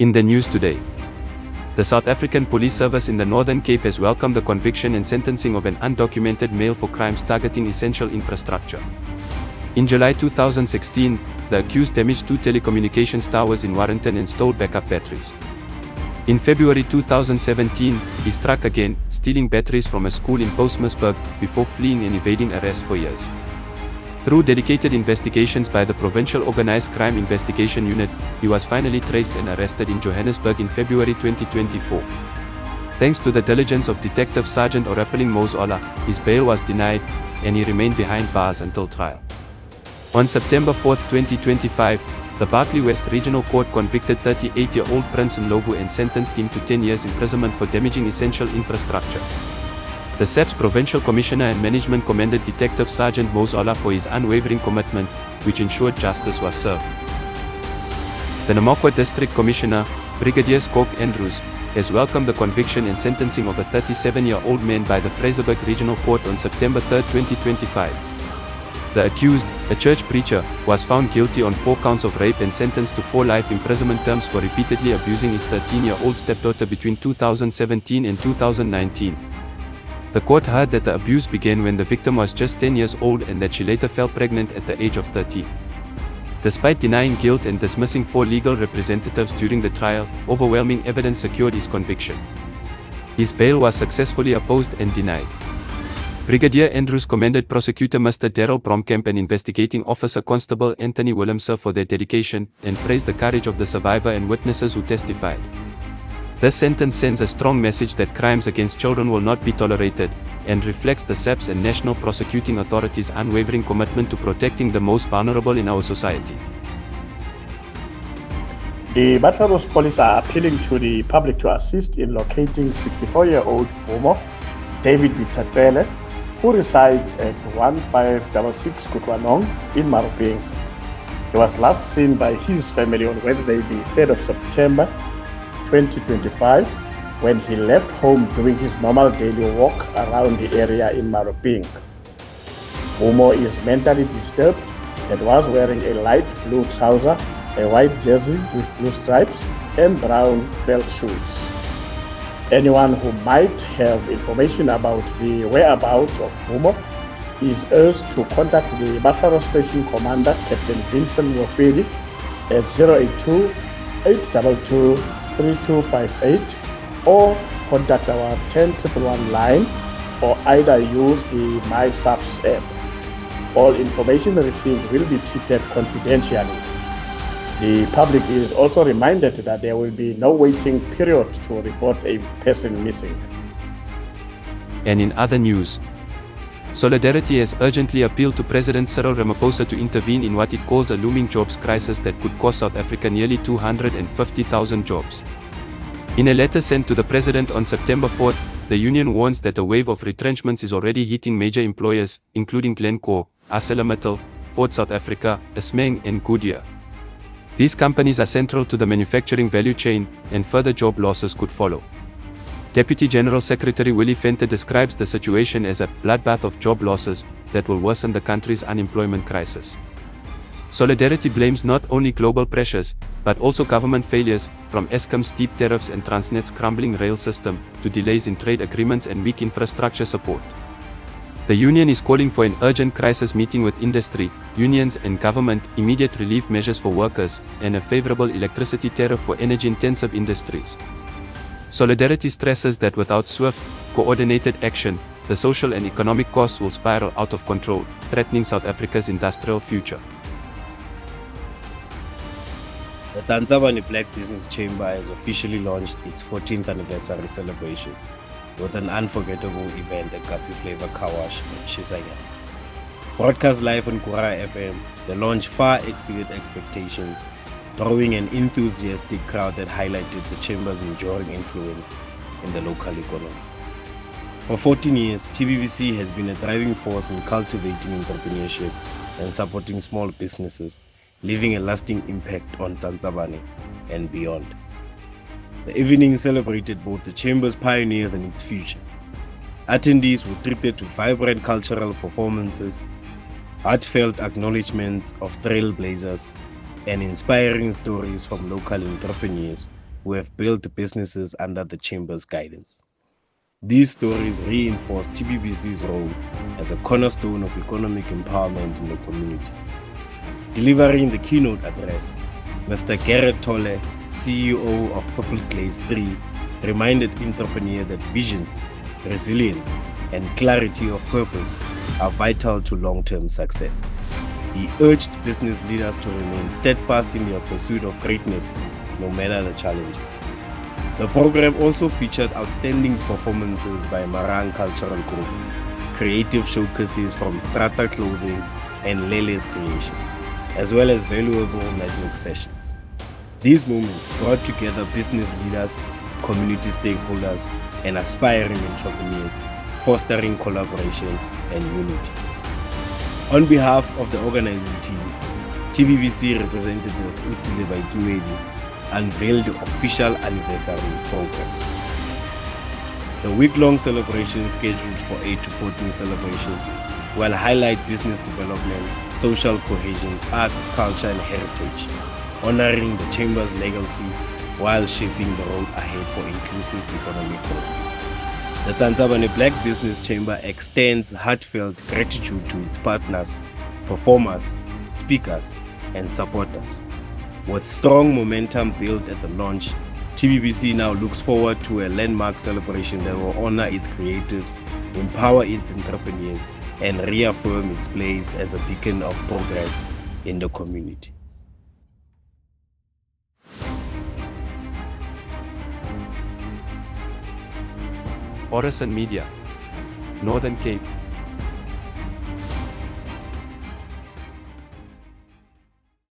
In the news today, the South African Police Service in the Northern Cape has welcomed the conviction and sentencing of an undocumented male for crimes targeting essential infrastructure. In July 2016, the accused damaged 2 telecommunications towers in Warrenton and stole backup batteries. In February 2017, he struck again, stealing batteries from a school in Postmasburg, before fleeing and evading arrest for years. Through dedicated investigations by the Provincial Organised Crime Investigation Unit, he was finally traced and arrested in Johannesburg in February 2024. Thanks to the diligence of Detective Sergeant Orapeling Mozola, his bail was denied, and he remained behind bars until trial. On September 4, 2025, the Barkly West Regional Court convicted 38-year-old Prince Ndlovu and sentenced him to 10 years imprisonment for damaging essential infrastructure. The SAPS Provincial Commissioner and Management commended Detective Sergeant Mozola for his unwavering commitment, which ensured justice was served. The Namakwa District Commissioner, Brigadier Skok Andrews, has welcomed the conviction and sentencing of a 37-year-old man by the Fraserburg Regional Court on September 3, 2025. The accused, a church preacher, was found guilty on 4 counts of rape and sentenced to 4 life imprisonment terms for repeatedly abusing his 13-year-old stepdaughter between 2017 and 2019. The court heard that the abuse began when the victim was just 10 years old and that she later fell pregnant at the age of 13. Despite denying guilt and dismissing 4 legal representatives during the trial, overwhelming evidence secured his conviction. His bail was successfully opposed and denied. Brigadier Andrews commended Prosecutor Mr. Daryl Bromkamp and Investigating Officer Constable Anthony Willemser for their dedication, and praised the courage of the survivor and witnesses who testified. This sentence sends a strong message that crimes against children will not be tolerated, and reflects the SAPS and National Prosecuting Authority's unwavering commitment to protecting the most vulnerable in our society. The Bachelor's police are appealing to the public to assist in locating 64-year-old Bomo, David Vitatele, who resides at 1566 Kutwanong in Maruping. He was last seen by his family on Wednesday, the 3rd of September 2025, when he left home doing his normal daily walk around the area in Maruping. Bomo is mentally disturbed and was wearing a light blue trouser, a white jersey with blue stripes, and brown felt shoes. Anyone who might have information about the whereabouts of Bomo is urged to contact the Basaro Station Commander, Captain Vincent Mofedi, at 082-822-3258, or contact our 10111 line, or either use the MySAPS app. All information received will be treated confidentially. The public is also reminded that there will be no waiting period to report a person missing. And in other news, Solidarity has urgently appealed to President Cyril Ramaphosa to intervene in what it calls a looming jobs crisis that could cost South Africa nearly 250,000 jobs. In a letter sent to the President on September 4, the union warns that a wave of retrenchments is already hitting major employers, including Glencore, ArcelorMittal, Ford South Africa, Ismeng, and Goodyear. These companies are central to the manufacturing value chain, and further job losses could follow. Deputy General Secretary Willie Venter describes the situation as a bloodbath of job losses that will worsen the country's unemployment crisis. Solidarity blames not only global pressures, but also government failures, from Eskom's steep tariffs and Transnet's crumbling rail system, to delays in trade agreements and weak infrastructure support. The union is calling for an urgent crisis meeting with industry, unions and government, immediate relief measures for workers, and a favorable electricity tariff for energy-intensive industries. Solidarity stresses that without swift, coordinated action, the social and economic costs will spiral out of control, threatening South Africa's industrial future. The Tsantsabane Black Business Chamber has officially launched its 14th anniversary celebration with an unforgettable event at Flavour, Carwash and Shisanyama. Broadcast live on Kurara FM, the launch far exceeded expectations, drawing an enthusiastic crowd that highlighted the Chamber's enduring influence in the local economy. For 14 years, TBBC has been a driving force in cultivating entrepreneurship and supporting small businesses, leaving a lasting impact on Tsantsabane and beyond. The evening celebrated both the Chamber's pioneers and its future. Attendees were treated to vibrant cultural performances, heartfelt acknowledgements of trailblazers, and inspiring stories from local entrepreneurs who have built businesses under the Chamber's guidance. These stories reinforce TBBC's role as a cornerstone of economic empowerment in the community. Delivering the keynote address, Mr. Garrett Tolle, CEO of Purple Glaze 3, reminded entrepreneurs that vision, resilience, and clarity of purpose are vital to long-term success. He urged business leaders to remain steadfast in their pursuit of greatness, no matter the challenges. The program also featured outstanding performances by Marang Cultural Group, creative showcases from Strata Clothing and Lele's Creation, as well as valuable network sessions. These moments brought together business leaders, community stakeholders, and aspiring entrepreneurs, fostering collaboration and unity. On behalf of the organizing team, TBBC representative Utsile Baitumedi unveiled the official anniversary program. The week-long celebration scheduled for 8 to 14 celebrations will highlight business development, social cohesion, arts, culture, and heritage, honoring the Chamber's legacy while shaping the road ahead for inclusive economic growth. The Tsantsabane Black Business Chamber extends heartfelt gratitude to its partners, performers, speakers, and supporters. With strong momentum built at the launch, TBBC now looks forward to a landmark celebration that will honor its creatives, empower its entrepreneurs, and reaffirm its place as a beacon of progress in the community. Orison Media, Northern Cape.